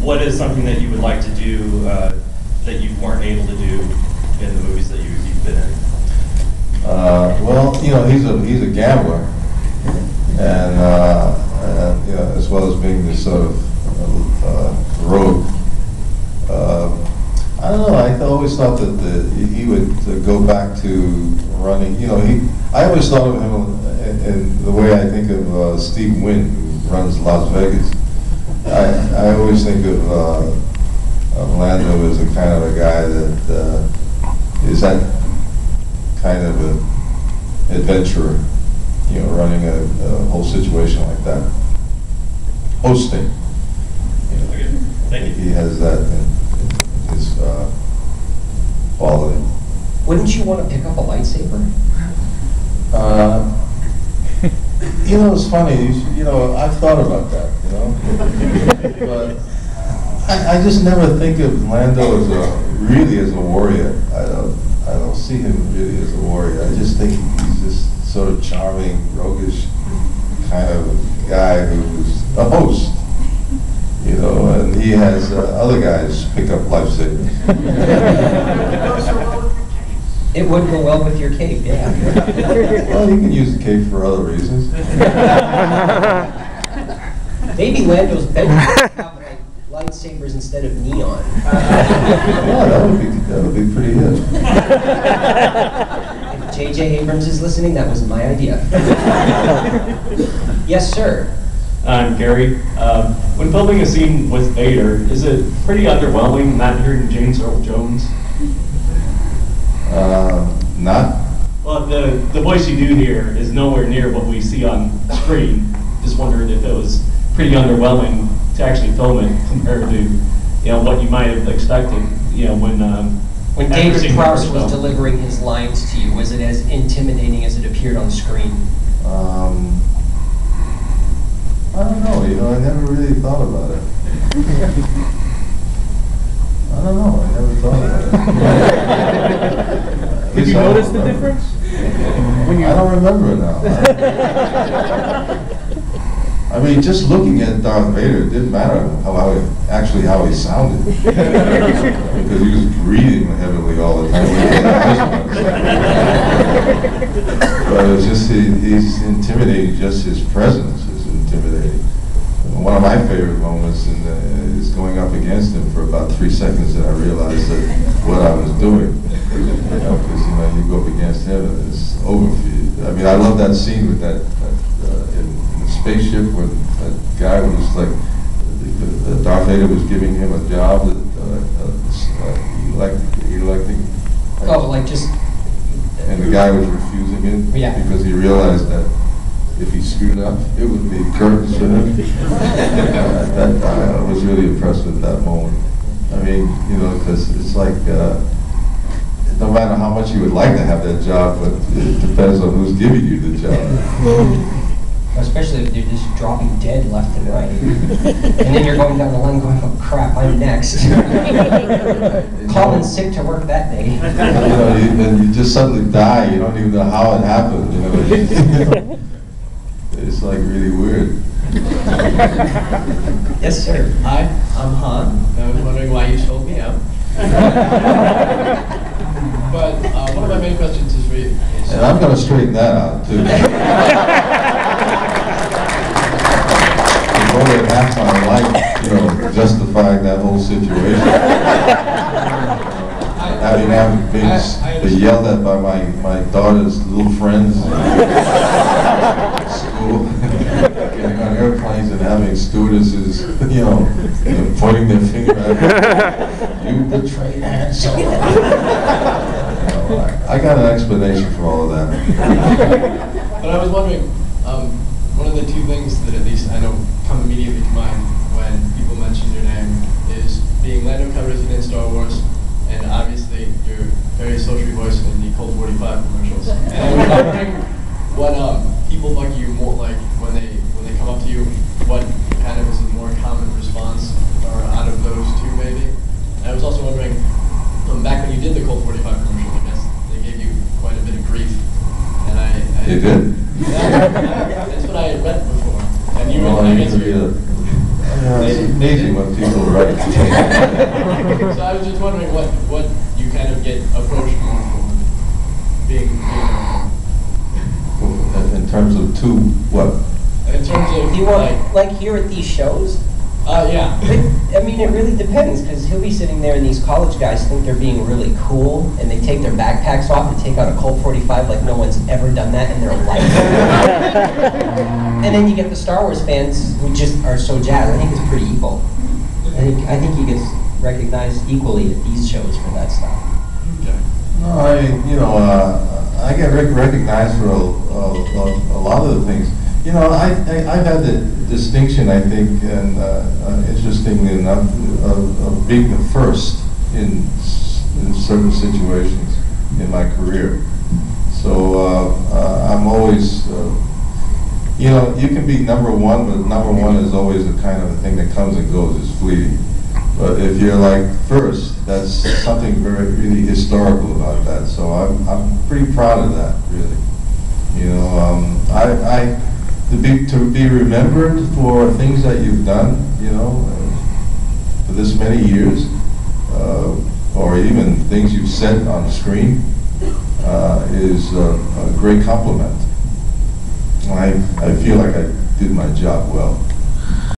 what is something that you would like to do that you weren't able to do in the movies that you've been in? Well, you know, he's a gambler, and you know, as well as being this sort of rogue. I don't know. I always thought that he would go back to running. You know, I always thought of him in the way I think of Steve Wynn, who runs Las Vegas. I always think of Lando as a kind of a guy that is that kind of an adventurer, you know, running a whole situation like that. Hosting. You know, Okay. Thank you. he has that in his quality. Wouldn't you want to pick up a lightsaber? You know, it's funny. You know, I've thought about that. You know, but I just never think of Lando as really as a warrior. I don't see him really as a warrior. I just think he's this sort of charming, roguish kind of guy who's a host. You know, and he has other guys pick up lifesavers. It would go well with your cape, yeah. Well, you can use the cape for other reasons. Maybe Lando's bedroom would have like lightsabers instead of neon. Yeah, that would be pretty good. If J.J. Abrams is listening, that was my idea. Yes, sir. I'm Gary. When filming a scene with Vader, is it pretty underwhelming not hearing James Earl Jones? Not? Well, the voice you do hear is nowhere near what we see on screen. Just wondered if it was pretty underwhelming to actually film it compared to, you know, what you might have expected, you know, when David Prowse was delivering his lines to you, was it as intimidating as it appeared on screen? I don't know, you know, I never really thought about it. I don't know, I never thought about it. Did you notice the difference? I don't remember now. I mean, just looking at Darth Vader, it didn't matter how he sounded. Because he was breathing heavily all the time. But it was just, he's intimidating, just his presence is intimidating. One of my favorite moments is going up against him for about 3 seconds, and I realized that what I was doing. Because you know, you go up against him and it's over for you. I mean, I love that scene with that in the spaceship when that guy was like, Darth Vader was giving him a job that electing. Oh, like just. And the guy was refusing it because he realized that if he screwed up, it would be curtains for him. I was really impressed with that moment. I mean, you know, because it's like, no matter how much you would like to have that job, but it depends on who's giving you the job. Especially if they're just dropping dead left and right. And then you're going down the line going, oh crap, I'm next. Calling sick to work that day. You know, and you just suddenly die, you don't even know how it happened, you know. It's like really weird. Yes, sir. Hi, I'm Han. I was wondering why you sold me out. But one of my main questions is for you. And I'm going to straighten that out, too. For more than half my life, you know, justifying that whole situation. Having been yelled at by my daughter's little friends at school, getting on airplanes and having stewardesses, you know, pointing their finger at me. You betrayed Han Solo. I got an explanation for all of that. But I was wondering, one of the two things that at least I know come immediately to mind when people mention your name is being Lando Calrissian in Star Wars, and obviously you're very socially voiced in the Colt 45 commercials. And I was wondering what people bug you more, like when they come up to you, what kind of is a more common response, or out of those two maybe. And I was also wondering, back when you did the Colt 45 commercial, I guess they gave you quite a bit of grief. And They did? Yeah, that's what I had read before. And you Well, I guess I amazing what people write. So I was just wondering what you kind of get approached more for being In terms of what? in terms of Do you want, like here at these shows? yeah. I mean, it really depends, because he'll be sitting there and these college guys think they're being really cool, and they take their backpacks off and take out a Colt 45 like no one's ever done that in their life. And then you get the Star Wars fans who just are so jazzed. I think it's pretty equal. I think he gets recognized equally at these shows for that stuff. Okay. No, I get recognized for a lot of the things. I've had the distinction, I think, and interestingly enough, of being the first in certain situations in my career. So I'm always, you can be number one, but number one is always the kind of a thing that comes and goes, it's fleeting. But if you're like first, that's something really historical about that. So I'm pretty proud of that, really. To be remembered for things that you've done, for this many years, or even things you've said on the screen, is a great compliment. I feel like I did my job well.